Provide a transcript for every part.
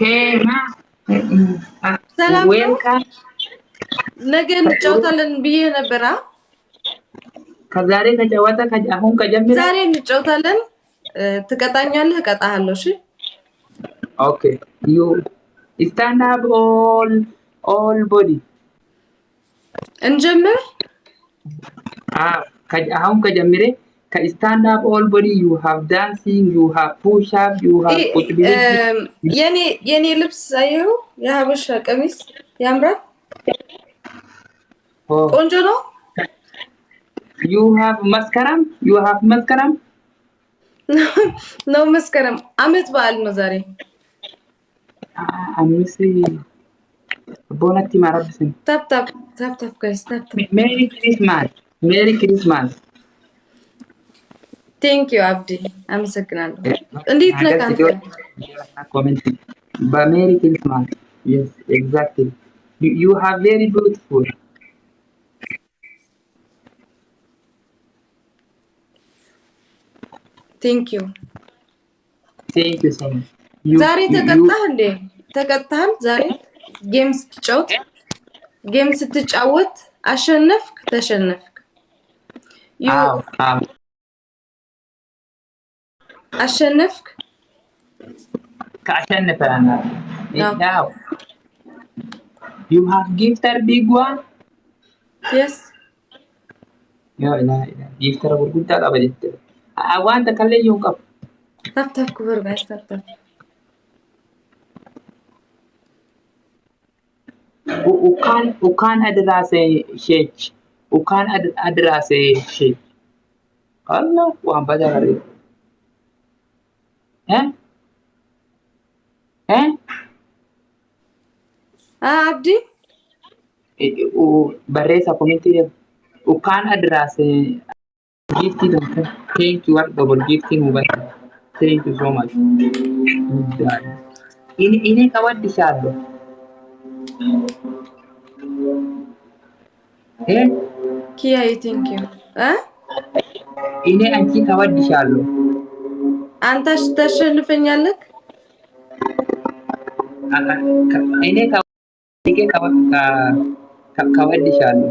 Kema. ሰላም ነው Welcome. ነገ እንጫወታለን ብዬ ነበር ከዛሬ ከጨዋታ አሁን ከጀመረ ዛሬ እንጫወታለን ትቀጣኛለህ እቀጣሃለሁ እሺ Okay, you stand up all body. እንጀምር አሁን ከጀመረ stand up all body, you have dancing, you have push up, you have ቁጭ ብለህ የኔ ልብስ አየው የሀበሻ ቀሚስ ያምራል ቆንጆ ነው you have መስከረም ነው መስከረም አመት በዓል ነው ዛሬ አምስት ቦነቲ ማረብስን ታፕ ጋይስ ታፕ ሜሪ ክሪስማስ Thank you Abdi አመሰግናለሁ እንዴት ነህ አንተ ኮሜንት በሜሪ ክሪስማስ yes exactly you have very beautiful Thank you so much ዛሬ ተቀጣህ እንዴ ተቀጣህ ዛሬ ጌም ስትጫወት አሸነፍክ ተሸነፍክ አሸነፍክ ካሸነፈና ያው you have gifter big one yes لا gifter gurgudda qaba jette wanta kalleeyyo qab tap kubar guys tap ukan adrase shech ukan adrase shech Allah wa badare Abdi barreessa kominti ukaan adraase giftii dankan thank you what double gifting mobile thank you so much ini kawaddi shaado Kia thank you ini anchi kawaddi shaado አንተ ተሸንፈኛለህ ini kawaddi shaado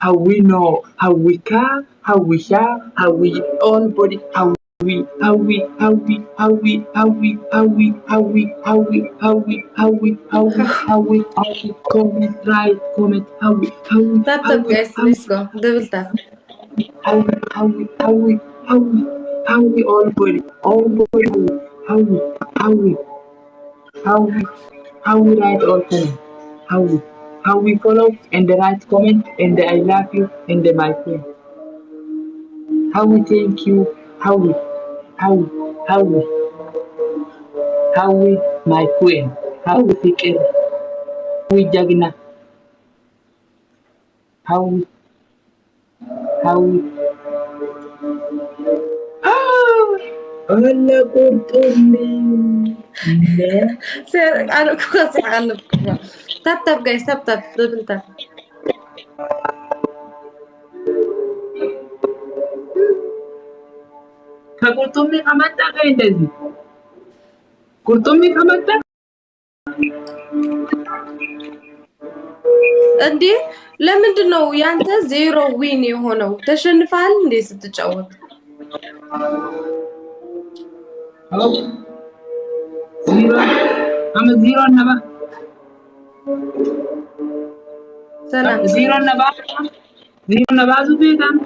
how we know, how we can, how we share, how we all body, how we comment, right, comment, how we tap guys let's go double tap how we all body, how we write all comment, how we follow and the right comment and the I love you and the my friend. How we thank you, how we my queen, how we fikir, how we jagna, how we Allah kurtumi Sir, ano ko kasi alam ko ba? Tap guys, tap double tap. Kurtumi kamata kayo እንደዚህ kurtumi kamata እንዴ ለምንድን ነው ያንተ ዜሮ ዊን የሆነው ተሸንፈሃል እንዴ ስትጫወት zero naba ሰላም zero naba zubetam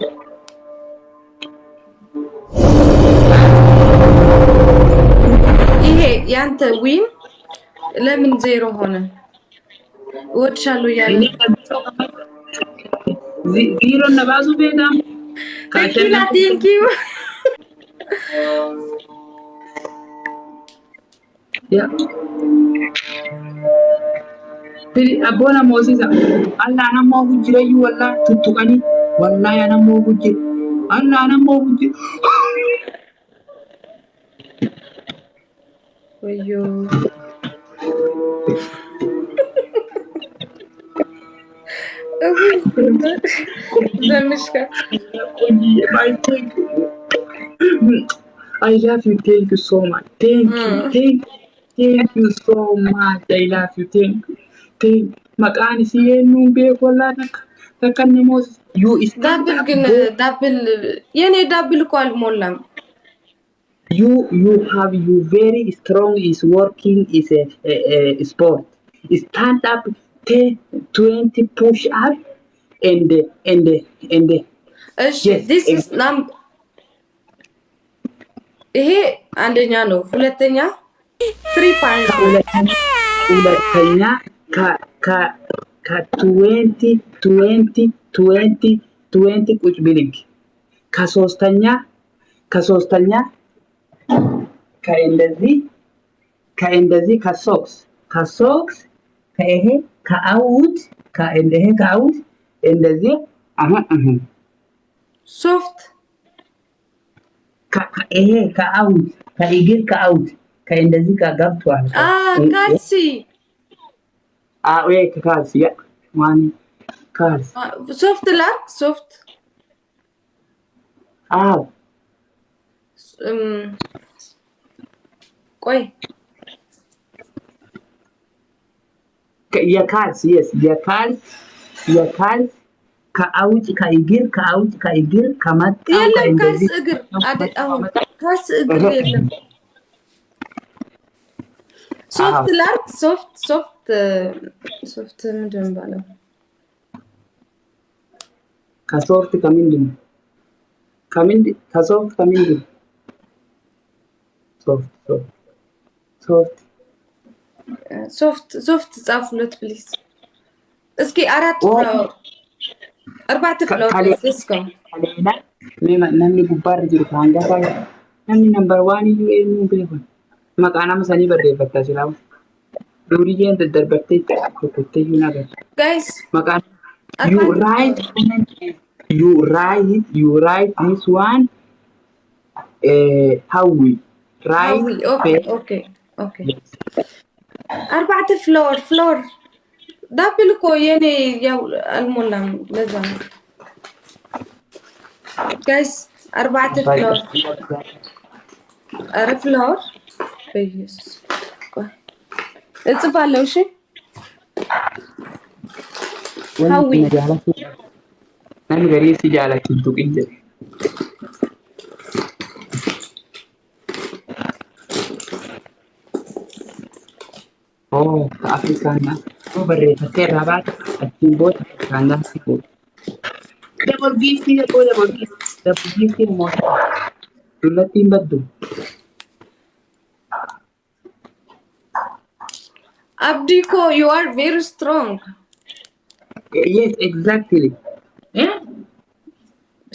ይሄ ያንተ ዊን ለምን ዜሮ ሆነ ወድሻለሁ ያለ zero naba zubetam thank you ya Pili abona Moses Allah na mo hujire yu walla tutukani wallahi ana mo hujje Allah na mo hujje Oyo ዘምሽካ I thank you. I love you. Thank you so much. Thank you so much. I love you. Thank. Maqaan isii eenyuun beeku wallaahi takka namoota you stand ዳብል up ግን both. ዳብል የኔ ዳብል እኮ አልሞላም You have you very strong is working is a sport. Stand up 10, 20 push up and and and እሺ yes. this is ይሄ አንደኛ ነው ሁለተኛ 3 points ነው ሁለተኛ ከ20 20 20 20 ቁጭ ብልግ ከሶስተኛ ከእንደዚህ ከሶክስ ከይሄ ከአውት ከአውት እንደዚህ ሶፍት ይሄ ከአውት ከእግር ከአውት ከእንደዚህ ገብቷል ካልሲ ወይ ካልሲ ያ ማን ካልሲ ሶፍት ላክ ሶፍት ቆይ የካልስ yes የካልስ ከአውጭ ከእግር ከመጣ የለም ካልስ እግር አሁን ካልስ እግር የለም ሶፍት ላክ ሶፍት ምንድን ባለው ከሶፍት ከምንድን ከሶፍት ከምንድን ሶፍት ጻፉለት ፕሊዝ እስኪ أربعة فلور لسكو namni gubbaarra jiru kan gafaa namni number 1 iyyuu eenyuun beekun maqaa nama sanii barreeffattaa silaa duriyyeen daddarbattee kuttee iyyuu nagarra guys maqaan you write this one Hawi right okay أربعة فلور دبل كويني يا المولم لازم guys 4 فلور فلور بيس اتصفالو شي هاوي نحن غريب سجالة كنتو كنجر Afrikaana barreeffattee irraa baate achiin booda Afrikaanaa si fuudha. Double gift immoo dullatti hin baddu. Abdiko, you are very strong. Yes, exactly.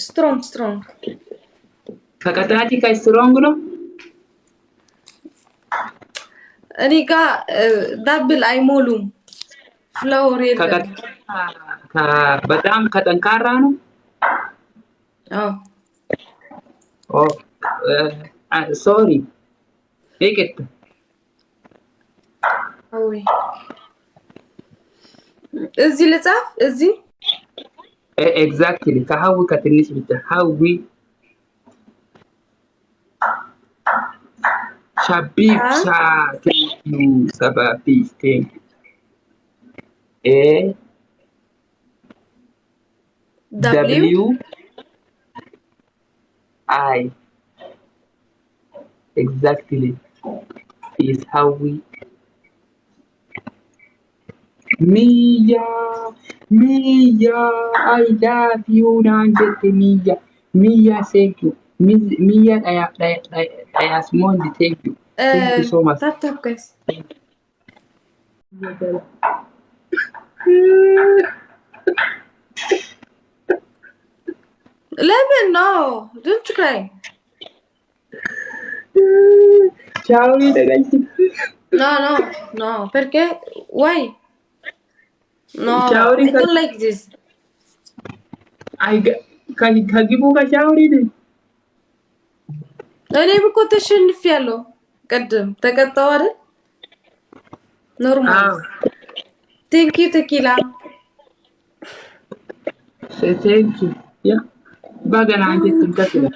Strong. Kakataati ka strong no? እኔጋ ዳብል አይሞሉም ፍላወር የለም በጣም ከጠንካራ ነው ሶሪ ይቅርታ እዚህ ልጻፍ እዚህ ኤግዛክትሊ ከሀዊ ከትንሽ ብቻ ሀዊ Shabib thank you Sababi thank you W I exactly is how we Mia I love you Nanjete Mia thank you Mia I ask Mondi thank you so much tap guys Lemon no don't cry ciao ragazzi no perché why no ciao I don't like this kagibu ka ciao ride እኔ እኮ ተሸንፊያለሁ ቀደም ተቀጣው አይደል ኖርማል ቴንክ ዩ ተኪላ Say thank you. Yeah. Baga na anjetin kasira.